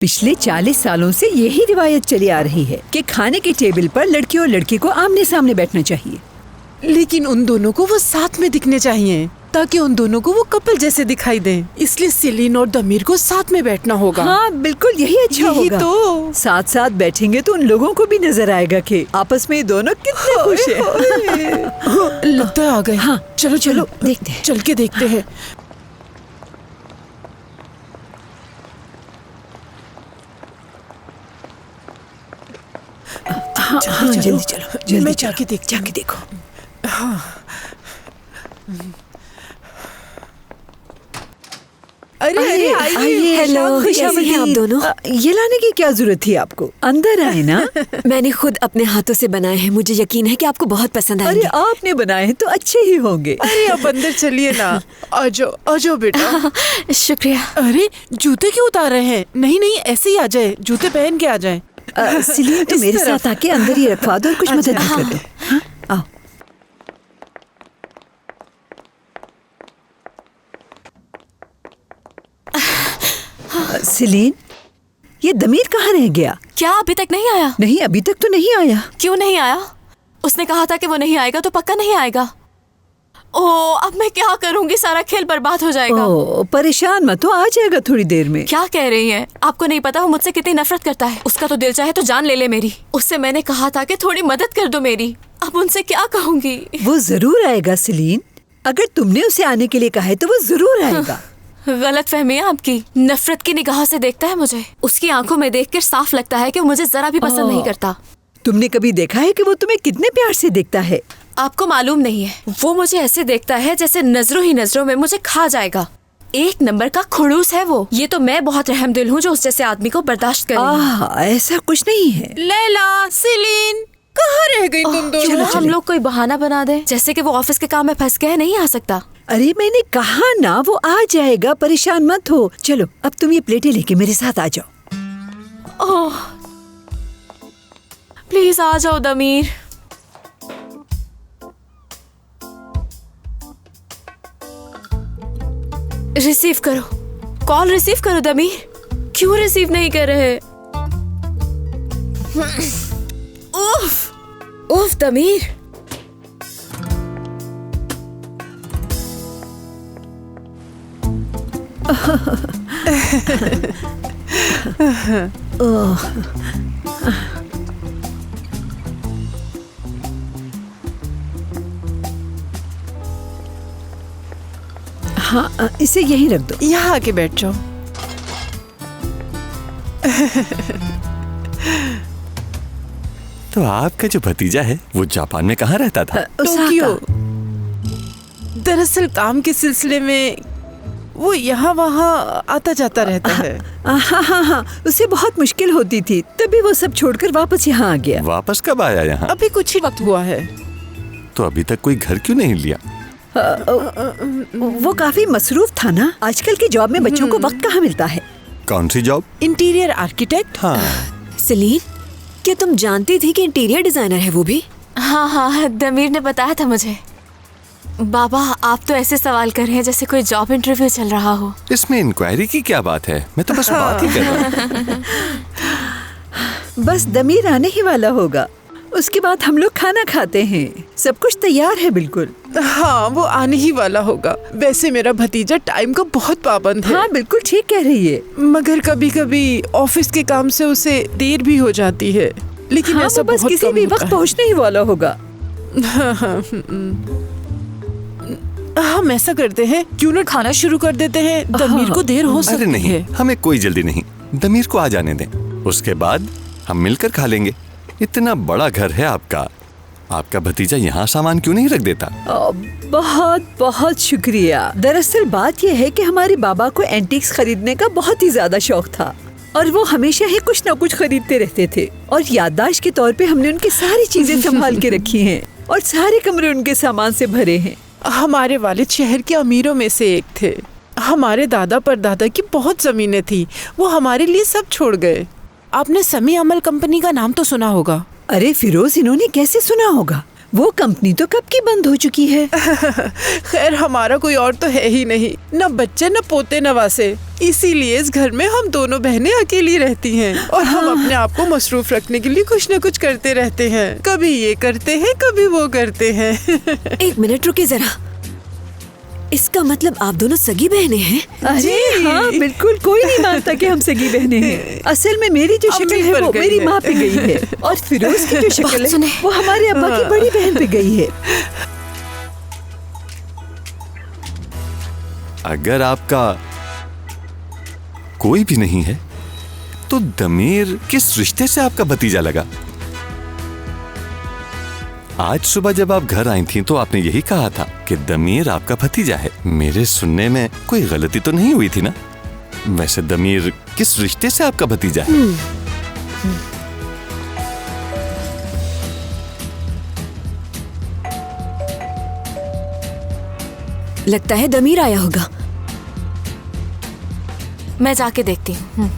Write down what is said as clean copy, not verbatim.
पिछले 40 सालों से यही रिवायत चली आ रही है कि खाने की टेबल पर लड़की और लड़के को आमने सामने बैठना चाहिए। लेकिन उन दोनों को वो साथ में दिखने चाहिए ताकि उन दोनों को वो कपल जैसे दिखाई दें। इसलिए सेलिन और दमीर को साथ में बैठना होगा। हाँ बिल्कुल, यही अच्छा होगा। तो साथ साथ बैठेंगे तो उन लोगों को भी नजर आएगा कि आपस में ये दोनों कितने खुश हैं। लगता है आ गए। हाँ चलो चलो देखते हैं। चल के देखते हैं। हाँ जल्दी चलो, जल्दी मैं चलो। जाके देखो। अरे आइए। हेलो, कैसे हैं आप दोनों? ये लाने की क्या जरूरत थी आपको? अंदर आए ना। मैंने खुद अपने हाथों से बनाए हैं। मुझे यकीन है कि आपको बहुत पसंद अरे आएंगे। आपने बनाए हैं तो अच्छे ही होंगे। अरे आप अंदर चलिए ना। आ जाओ बेटा। शुक्रिया। अरे जूते क्यों उतार रहे हैं? नहीं ऐसे ही आ जाए, जूते पहन के आ जाए। सिलिन तो इस मेरे तरफ। साथ आके अंदर ही रखवा दो और कुछ मदद भी कर दो। हाँ, आओ। सिलिन, ये दमीर कहाँ रह गया? क्या अभी तक नहीं आया? नहीं, अभी तक तो नहीं आया। क्यों नहीं आया? उसने कहा था कि वो नहीं आएगा तो पक्का नहीं आएगा। ओह, अब मैं क्या करूंगी? सारा खेल बर्बाद हो जाएगा। ओह, परेशान मत हो, आ जाएगा थोड़ी देर में। क्या कह रही हैं? आपको नहीं पता वो मुझसे कितनी नफरत करता है। उसका तो दिल चाहे तो जान ले मेरी। उससे मैंने कहा था कि थोड़ी मदद कर दो मेरी। अब उनसे क्या कहूंगी? वो जरूर आएगा सिलिन। अगर तुमने उसे आने के लिए कहा है तो वो जरूर आएगा। गलत फहमी है आपकी। नफरत की निगाह से देखता है मुझे। उसकी आंखों में देखकर साफ लगता है कि मुझे जरा भी पसंद नहीं करता। तुमने कभी देखा है कि वो तुम्हें कितने प्यार से देखता है? आपको मालूम नहीं है। वो मुझे ऐसे देखता है जैसे नजरों ही नजरों में मुझे खा जाएगा। एक नंबर का खड़ूस है वो। ये तो मैं बहुत रहमदिल हूँ जो उस जैसे आदमी को बर्दाश्त कर रही हूँ। ऐसा कुछ नहीं है। लैला, सिलिन, कहाँ रह गई तुम दोनों? क्यों हम लोग कोई बहाना बना दे, जैसे कि वो ऑफिस के काम में फंस गया है, नहीं आ सकता। अरे मैंने कहा ना वो आ जाएगा, परेशान मत हो। चलो अब तुम ये प्लेटें लेके मेरे साथ आ जाओ। ओह, प्लीज आ जाओ दमीर। रिसीव करो, कॉल रिसीव करो दमीर। क्यों रिसीव नहीं कर रहे? उफ उफ दमीर। हाँ इसे यहीं रख दो। यहाँ आके बैठ जाओ। तो आपका जो भतीजा है वो जापान में कहाँ रहता था? टोक्यो। दरअसल काम के सिलसिले में वो यहाँ वहाँ आता जाता रहता है। हाँ, उसे बहुत मुश्किल होती थी, तभी वो सब छोड़कर वापस यहाँ आ गया। वापस कब आया यहाँ? अभी कुछ ही वक्त हुआ है। तो अभी तक कोई घर क्यों नहीं लिया? वो काफी मसरूफ था ना। आजकल की जॉब में बच्चों को वक्त कहाँ मिलता है। कौन सी जॉब? Interior architect. हाँ। सलीन, क्या तुम जानती थी कि इंटीरियर डिजाइनर है वो भी? हाँ, दमीर ने बताया था मुझे। बाबा, आप तो ऐसे सवाल कर रहे हैं जैसे कोई जॉब इंटरव्यू चल रहा हो। इसमें इंक्वायरी की क्या बात है? मैं तो बस बात ही कर रहा हूँ। बस दमीर आने ही वाला होगा, उसके बाद हम लोग खाना खाते हैं। सब कुछ तैयार है बिल्कुल। हाँ, वो आने ही वाला होगा। वैसे मेरा भतीजा टाइम का बहुत पाबंद है। हाँ बिल्कुल ठीक कह रही है। मगर कभी कभी ऑफिस के काम से उसे देर भी हो जाती है। लेकिन हाँ, ऐसा वो बस बहुत किसी कम भी होता वक्त है। पहुँचने ही वाला होगा। हम ऐसा करते हैं, क्यों ना खाना शुरू कर देते हैं। दमीर को देर हो सकती अरे नहीं, है। हमें कोई जल्दी नहीं। दमीर को आ जाने दें, उसके बाद हम मिलकर खा लेंगे। इतना बड़ा घर है आपका, आपका भतीजा यहाँ सामान क्यों नहीं रख देता? बहुत बहुत शुक्रिया। दरअसल बात यह है कि हमारे बाबा को एंटीक्स खरीदने का बहुत ही ज्यादा शौक था और वो हमेशा ही कुछ न कुछ खरीदते रहते थे। और याददाश्त के तौर पे हमने उनकी सारी चीजें संभाल के रखी हैं और सारे कमरे उनके सामान से भरे हैं। हमारे वालिद शहर के अमीरों में से एक थे। हमारे दादा परदादा की बहुत जमीनें थी, वो हमारे लिए सब छोड़ गए। आपने समी अमल कंपनी का नाम तो सुना होगा। अरे फिरोज, इन्होंने कैसे सुना होगा? वो कंपनी तो कब की बंद हो चुकी है। खैर हमारा कोई और तो है ही नहीं, न बच्चे न पोते नवासे, इसीलिए इस घर में हम दोनों बहनें अकेली रहती हैं और हम अपने आप को मसरूफ रखने के लिए कुछ न कुछ करते रहते हैं। कभी ये करते हैं, कभी वो करते हैं। एक मिनट रुकिए जरा, इसका मतलब आप दोनों सगी बहनें हैं? अरे हाँ बिल्कुल, कोई नहीं मानता कि हम सगी बहनें हैं। असल में मेरी जो शक्ल अम्मी है पर वो गई मेरी है। माँ पे गई है और फिरोज की जो शक्ल सुने। है वो हमारे अब्बा की बड़ी बहन पे गई है। अगर आपका कोई भी नहीं है तो दमीर किस रिश्ते से आपका भतीजा लगा? आज सुबह जब आप घर आई थी तो आपने यही कहा था कि दमीर आपका भतीजा है। मेरे सुनने में कोई गलती तो नहीं हुई थी ना? वैसे दमीर किस रिश्ते से आपका भतीजा है? लगता है दमीर आया होगा, मैं जाके देखती हूँ।